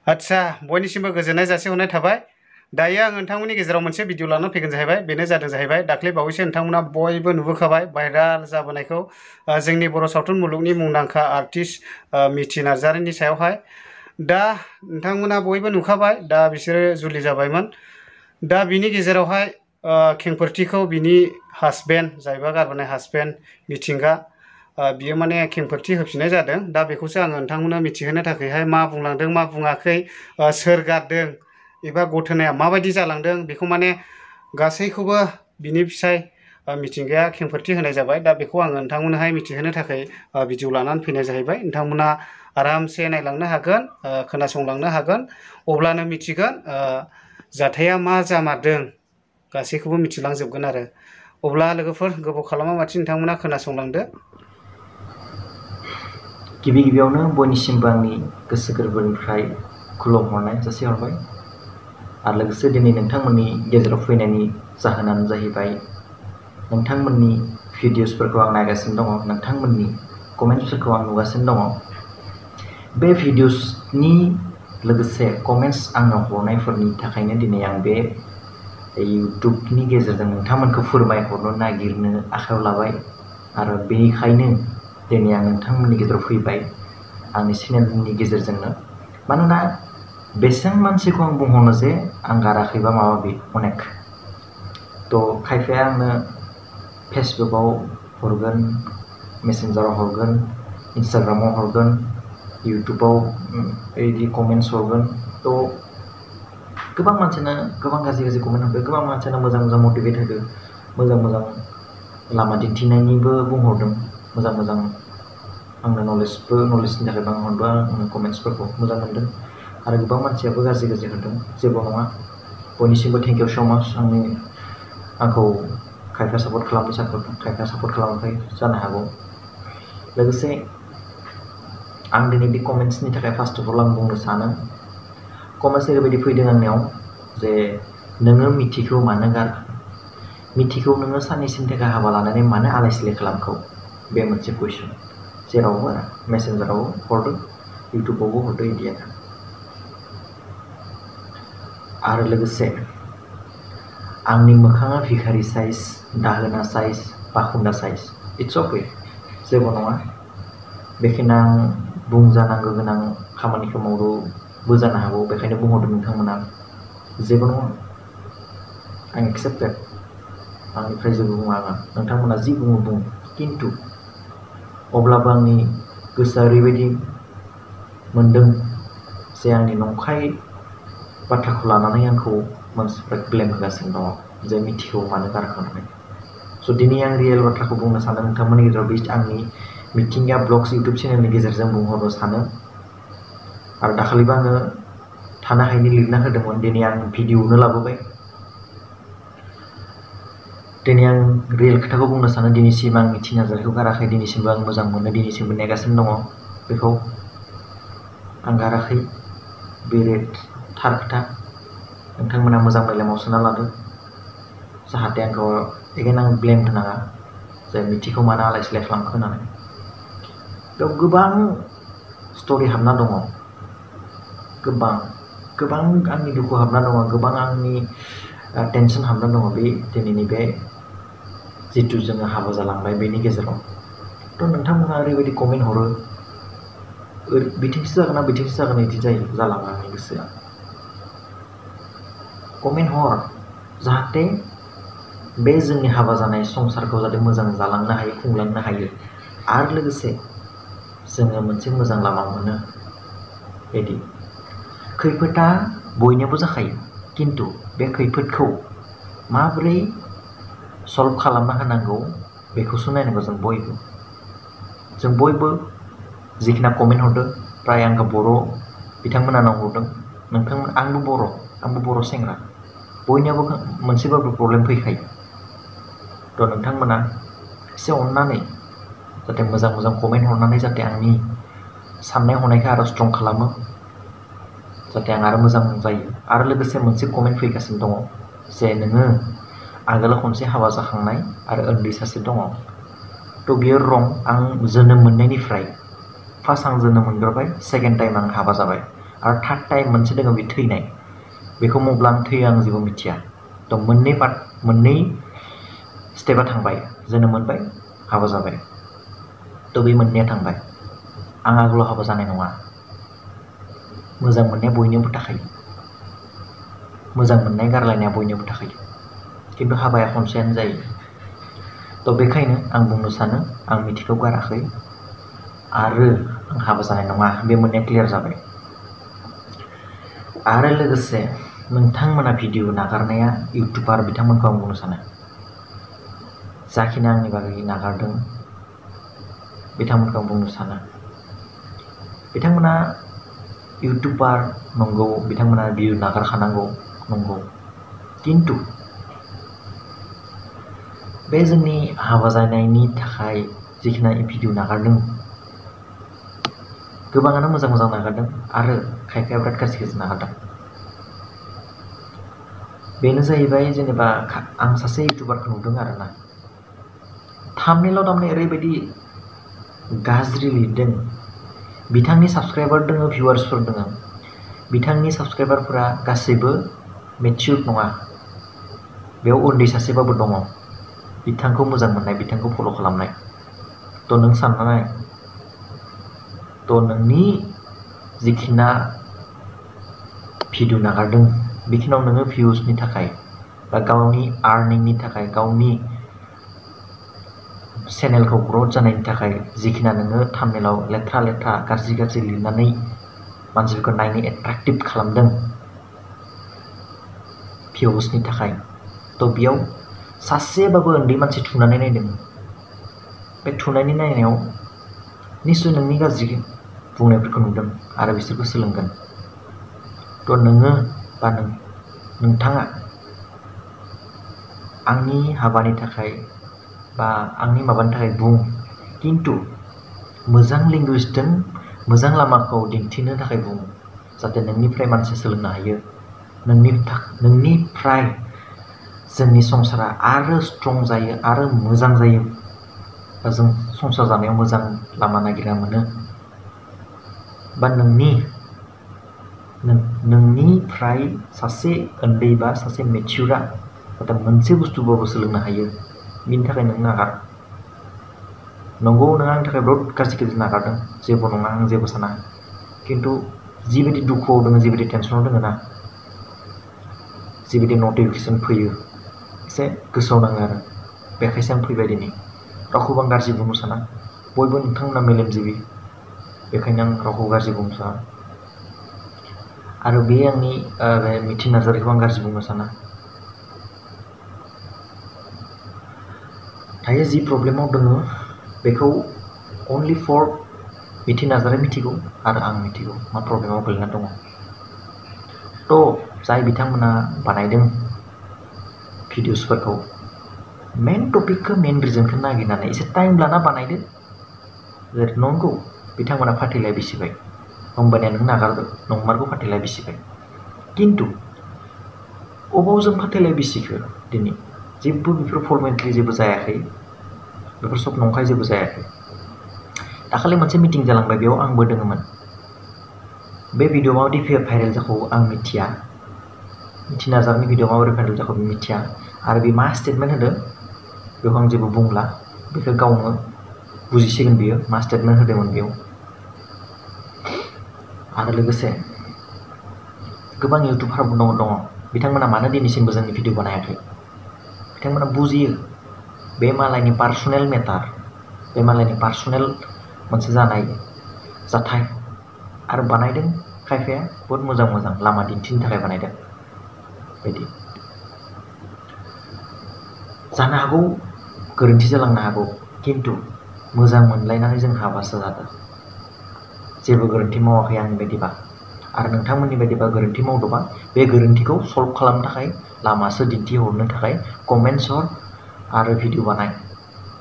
आच्छा बयनिसिमबो गोजोननाय जासिहरनाय थाबाय। दायो आं नोंथांमोननि गेजेराव मोनसे भिडिअ लानानै फैगोन जाहैबाय। बेनो जाहैबाय दाख्लै बावैसो नोंथांमोना बयबो नुबोखाबाय भाइराल जाबोनायखौ जोंनि बर' सावथुन मुलुगनि मुंदांखा आर्टिस्ट मिथि नार्जारिनि सायावहाय। दा नोंथांमोना बयबो नुखाबाय, दा बिसोरो जुलि जाबायमोन। दा बिनि गेजेरावहाय खेंफोरथिखौ बिनि हासबेन्ड जायबा गारबोनाय हासबेन्ड मिथिंगा बियो माने खेंफोरथि होफिननाय जादों। दा बेखौसो आङो नोंथांमोननो मिथिहोनो थाखायहाय मा बुंलांदों मा बुङाखै, सोर गारदों एबा घटनाया माबायदि जालांदों बेखौ माने गासैखौबो बिनि फिसाय मिथिंगाया खेंफोरथि होनाय जाबाय। दा बेखौ आङो नोंथांमोननोहाय मिथिहोनो थाखाय भिडिअ लानानै फैनाय जाहैबाय। नोंथांमोना आरामसे नायलांनो हागोन, खोनासंलांनो हागोन, अब्लानो मिथिगोन जाथाया मा जामारदों गासैखौबो मिथिलांजोबगोन आरो। अब्ला लोगोफोर गोबाव खालामा माथि नोंथांमोना खोनासंलांदो। गिबि गिबियावनो बयनिसिमबो आंनि गोसो गोरबोनिफ्राय खुलुमहरनाय जासिहरबाय। आरो लोगोसे दिनै नोंथांमोननि गेजेराव फैनायनि जाहोनानो जाहैबाय नोंथांमोननि भिडिअसफोरखौ आं नायगासिनो दङ, नोंथांमोननि कमेन्ट्सफोरखौ आं नुगासिनो दङ। बे भिडिअसनि लोगोसे कमेन्ट्स आंनो हरनायफोरनि थाखायनो दिनै आं बे इउटुबनि गेजेरजों नोंथांमोनखौ फोरमायहरनो नागिरनो आखायाव लाबाय। आरो बेनिखायनो दिनै आं नोंथांमोननि गेजेराव फैबाय आंनि चेनेलनि गेजेरजोंनो। मानोना बेसेबां मानसिखौ आं बुंहरनो जे आं गाराखैबा माबा माबि अनेक। थ' खायफाया आंनो फेसबुकआव हरगोन, मेसेन्जाराव हरगोन, इन्सटाग्रामाव हरगोन, इउटुबाव बिदि कमेन्ट्स हरगोन। थ' गोबां मानसियानो गोबां गाज्रि गाज्रि कमेन्ट हरदों, गोबां मानसियानो मोजां मोजां मटिभेट होदों, मोजां मोजां लामा दिन्थिनायनिबो बुंहरदों, मोजां मोजां आंनो नलेजनि थाखाय बुंहरदों आंनो कमेन्ट्सफोरखौ मोजां मोनदों। आरो गोबां मानसियाबो गाज्रि गाज्रि होदों, जेबो नङा। बयनिसिमबो थेंक इउ स' माच। आंखौ खायफा सापर्ट खालामदों, खायफा सापर्ट खालामाखै जानो हागौ। लोगोसे आं दिनै बे कमेन्ट्सनि थाखाय फार्स्ट अफ अल आं बुंनो सानो, कमेन्ट्स ओरैबायदि फैदों आंनियाव जे नोङो मिथिखौ मानो गारखो, मिथिखौ नोङो साननैसोनि थाखाय हाबा लानानै मानो आलाय सिलाय खालामखो, बे मोनसे कुइसन। जेरावबो मेसेन्जाराव हरदों, इउटुबावबो हरदों बिदि आरो लोगोसे आंनि मोखाङा भिखारि साइज, दाहोना साइज, बाखुन्दा साइज, इट्स अके, जेबो नङा। बेखायनो आं बुंजानांगौ गोनां खामानिखौ मावदोंबो जानो हागौ, बेखायनो बुंहरदों नोंथांमोना, जेबो नङा। आं एक्सेप्टेड, आंनिफ्राय जेबो बुङा आङो, नोंथांमोना जि बुङो बुं। खिन्थु अब्लाबो आंनि गोसोआ ओरैबायदि मोनदों जे आंनि नंखाय बाथ्राखौ लानानै आंखौ मानसिफ्रा ब्लेम होगासिनो दङ जे मिथिखौ मानो गारखो होननानै। स' दिनै आं रियेल बाथ्राखौ बुंनो सानो नोंथांमोननि गेजेराव, बे आंनि मिथिंगा ब्लग्स इउटुब चेनेलनि गेजेरजों बुंहरनो सानो। आरो दाखालिबो आङो थानो हायैनि लिरना होदोंमोन, दिनै आं भिडिअ'नो लाबोबाय। दिनै आं रियेल खोथाखौ बुंनो सानो, दिनैसिम आं मिथि नार्जारिखौ गाराखै, दिनैसिमबो आं मोजां मोनो, दिनैसिमबो नेगासिनो दङ बेखौ। आं गाराखै, बे थार खोथा। नोंथांमोना मोजां मेलेमाव सोना लादो, जाहाथे आंखौ एगेन आं ब्लेम होनाङा जे मिथिखौ मानो आलाय सिलाय खालामखो होननानै। बेयाव गोबां स्ट'रि हाबना दङ, गोबां आंनि दुखु हाबना दङ, गोबां आंनि टेनसन हाबना दङ बे दिनैनि बे जिथु जोङो हाबा जालांबाय बेनि गेजेराव। थ' नोंथांमोना ओरैबायदि कमेन्ट हरो, बिथिंसो जागोन ना बिथिंसो जागोन बिदि जालाङो आंनि गोसोआ। कमेन्ट हर, जाहाथे बे जोंनि हाबा जानाय संसारखौ जाहाथे मोजां जालांनो हायो, खुंलांनो हायो। आरो लोगोसे जोङो मोनसे मोजां लामा मोनो। बिदि खैफोदा बयनियावबो जाखायो, खिन्थु बे खैफोदखौ माबोरै सल्भ खालामना होनांगौ बेखौसो नायनांगौ जों बयबो जिखिना कमेन्ट हरदों, प्राय आंखौ बर' बिथांमोनानाव हरदों, आंबो बर' सेंग्रा, बयनियावबो मोनसेबाबो प्रब्लेम फैखायो। थ' नोंथांमोना एसे अननानै जाहाथे मोजां मोजां कमेन्ट हरनानै जाहाथे आंनि साननाय हनायखौ आरो स्ट्रं खालामो, जाहाथे आं आरो मोजां जायो। आरो लोगोसे मोनसे कमेन्ट फैगासिनो दङ जे नोङो आगोलाव खनसे हाबा जाखांनाय आरो उन्दै सासे दङ। थ' बियो रं। आं जोनोम मोननायनिफ्राय फार्स्ट आं जोनोम मोनग्रोबाय, सेकेन्ड टाइम आं हाबा जाबाय। आरो थार्ड टाइम मोनसे दङ बे थैनाय बेखौ मब्ला आं थैयो आं जेबो मिथिया थ' मोननै स्टेपा थांबाय जोनोम मोनबाय हाबा जाबाय थ' बे मोननैया थांबाय आं आगोलाव हाबा जानाय नङा मोजां मोननाया बयनियावबो थाखायो मोजां मोननाय गारलायनाया बयनियावबो थाखायो खिन्थु हाबाया खनसेयानो जायो थ' बेखायनो आं बुंनो सानो आं मिथिखौ गाराखै आरो आं हाबा जानाय नङा बे मोननैया क्लियार जाबाय आरो लोगोसे नोंथांमोना भिडिअ नागारनाया इउटुबार बिथांमोनखौ आं बुंनो सानो जाखिनि आंनि बागै नागारदों बिथांमोनखौ आं बुंनो सानो बिथांमोना इउटुबार नंगौ बिथांमोना भिडिअ नागारखानांगौ नंगौ किन्तु बे जोंनि हाबा जानायनि थाखाय जिखिनि भिडिअ नागारदों गोबाङानो मोजां नागारदों आरो खायफाया बिराद गाज्रि नागारदों बेनो जाहैबाय जेनेबा आं सासे इउटुबारखौ नुदों आरोना थाम्बनेइलाव थारमाने ओरैबायदि गाज्रि लिरदों बिथांनि साबस्क्राइबार दङ भिउवार्सफोर दङ बिथांनि साबस्क्राइबारफोरा गासैबो मेचिउर नङा बेयाव उन्दै सासेबाबो दङ बिथांखौ मोजां मोननाय बिथांखौ फल' खालामनाय थ' नों साननाय थ' नोंनि जिखिना भिडिअ नागारदों बेखिनियाव नोङो भिउसनि थाखाय बा गावनि आर्निंनि थाखाय गावनि चेनेलखौ ग्रथ जानायनि थाखाय जिखिना नोङो थाम्बनेइलाव लेथ्रा गाज्रि लिरनानै मानसिफोरखौ नायनो एट्राक्टिभ खालामदों भिउसनि थाखाय थ' बेयाव सासेबाबो उन्दै मानसि थुनानै नायदों बे थुनायनि नायनायाव निस्सय नोंनि गाज्रि बुंनायफोरखौ नुदों आरो बिसोरबो सोलोंगोन थ' नोङो बा नोंथाङा आंनि हाबानि थाखाय बा आंनि माबानि थाखाय बुं किन्तु मोजां लेंगुवेजजों मोजां लामाखौ दिन्थिनो थाखाय बुं जाहाथे नोंनिफ्राय मानसि सोलोंनो हायो नोंनिफ्राय जोंनि संसारा आरो स्ट्रं जायो आरो मोजां जायो बा जों संसार जानायाव मोजां लामा नागिरना मोनो बा नोंनिफ्राय सासे उन्दै बा सासे मेचिउरा जाहाथे मोनसे बुस्थुबाबो सोलोंनो हायो बिनि थाखाय नों नागार नंगौ नों आंनि थाखाय बहुत गाज्रि नागारदों जेबो नङा आं जेबो साना किन्तु जिबायदि दुखुआव दङ जिबायदि टेनसनाव दङ ना जिबायदि नटिफिकेसन फैयो एसे गोसोआव नाङो आरो बेखायसो आं फैबाय दिनै रावखौबो आं गाज्रि बुंनो साना बयबो नोंथांमोना मेलेमजिबि बेखायनो आं रावखौ गाज्रि बुंनो साना आरो बे आंनि मिथि नार्जारिखौ आं गाज्रि बुंनो साना दायो जि प्रब्लेमाव दङ बेखौ अनलि फर मिथि नार्जारि मिथिगौ आरो आं मिथिगौ मा प्रब्लेमाव गोलैना दङ थ' जाय बिथांमोना बानायदों भिडिअसफोरखौ मेन टपिकखौ मेन रिजनखौ नागिरनानै एसे टाइम लाना बानायदो नंगौ बिथांमोना फाथैलाय बिसिबाय होमबानिया नों नागारदो नंमारगौ फाथैलाय बिसिबाय किन्तु अबाव जों फाथैलाय बिसिखो दिनै जेबो बेफोर फर्मेटलि जेबो जायाखै बेफोर सब नंखाय जेबो जायाखै दाखालि मोनसे मिटिं जालांबाय बेयाव आंबो दङमोन बे भिडिअ माबायदि भाइरेल जाखौ आं मिथिया मिथि नार्जारिनि भिडिअ माबोरै भाइरेल जाखौ मिथिया आरो बे मा स्टेटमेन्ट होदों बेखौ आं जेबो बुंला बेखौ गावनो बुजिसिगोन बियो मा स्टेटमेन्ट होदोंमोन बेयाव आरो लोगोसे गोबां इउटुबारबो दङ बिथांमोना मानो दिनैसिमबो जोंनि भिडिअ बानायाखै बिथांमोना बुजियो बे मालायनि पार्सनेल मेटार बे मालायनि पार्सनेल मोनसे जानाय जाथाय आरो बानायदों खायफाया बहुत मोजां लामा दिन्थिनो थाखाय बानायदों बायदि जानो हागौ गोरोन्थि जालांनो हागौ किन्तु मोजां मोनलायनानै जों हाबासो जादों जेबो गोरोन्थि मावाखै आंनि बायदिबा आरो नोंथांमोननि बायदिबा गोरोन्थि मावदोंबा बे गोरोन्थिखौ सल्भ खालामनो थाखाय लामासो दिन्थिहरनो थाखाय कमेन्ट्स हर आरो भिडिअ बानाय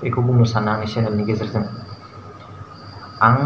बेखौ बुंनो सानो आंनि चेनेलनि गेजेरजों आं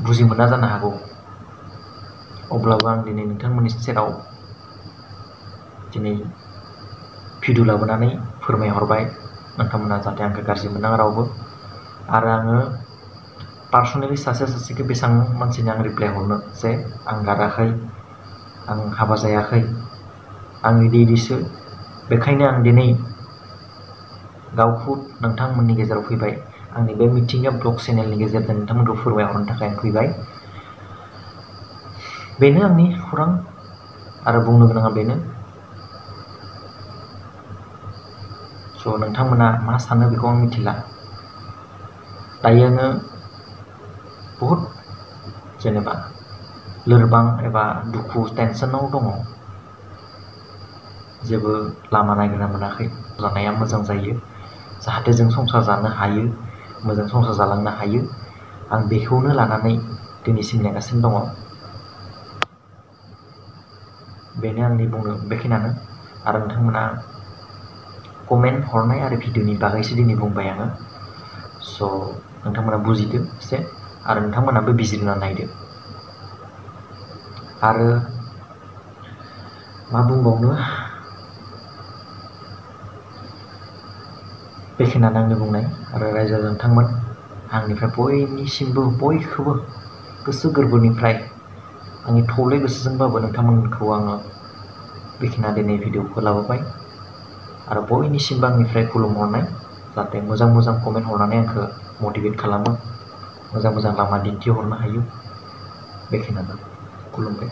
बुजि मोना जानो हागौ अब्लाबो आं दिनै नोंथांमोननि सेराव दिनै भिडिअ लाबोनानै फोरमायहरबाय नोंथांमोना जाहाथे आंखौ गाज्रि मोननाङा रावबो आरो आङो पार्सनेलि सासेखौ बेसेबां मानसिनो आं रिप्लाय हरनो जे आं गाराखै, आं हाबा जायाखै, आं इदिसो। बेखायनो आं दिनै गावखौ नोंथांमोननि गेजेराव फैबाय। आंनि बे मिथिंगा ब्लग चेनेलनि गेजेरजों नोंथांमोनखौ फोरमायहरनो थाखाय आं फैबाय। बेनो आंनि खौरां आरो बुंनो गोनाङा बेनो। स' नोंथांमोना मा सानो बेखौ आं मिथिला। दायो आङो बहुद जेनेबा लोरबां एबा दुखु टेनसनाव दङ। जेबो लामा नागिरना मोनाखै। जानाया मोजां जायो, जाहाथे जों संसार जानो हायो, मोजां संसार जालांनो हायो। आं बेखौनो लानानै दिनैसिम नेगासिनो दङ। बेनो आंनि बुंनो बेखिनियानो। आरो नोंथांमोना कमेन्ट हरनाय आरो भिडिअनि बागैसो दिनै बुंबाय आङो। स' नोंथांमोना बुजिदो एसे आरो नोंथांमोनाबो बिजिरना नायदो। आरो मा बुंबावनो, बेखिनियानो आंनि बुंनाय। आरो रायजो नोंथांमोन, आंनिफ्राय बयखौबो गोसो गोरबोनिफ्राय आंनि थौले गोसोजोंबाबो नोंथांमोनखौ आङो बेखिनिया दिनै भिडिअखौ लाबोबाय। आरो बयनिसिमबो आंनिफ्राय खुलुमहरनाय, जाहाथे मोजां कमेन्ट हरनानै आंखौ मटिभेट खालामो, मोजां लामा दिन्थिहरनो हायो। बेखिनियानो। खुलुमबाय।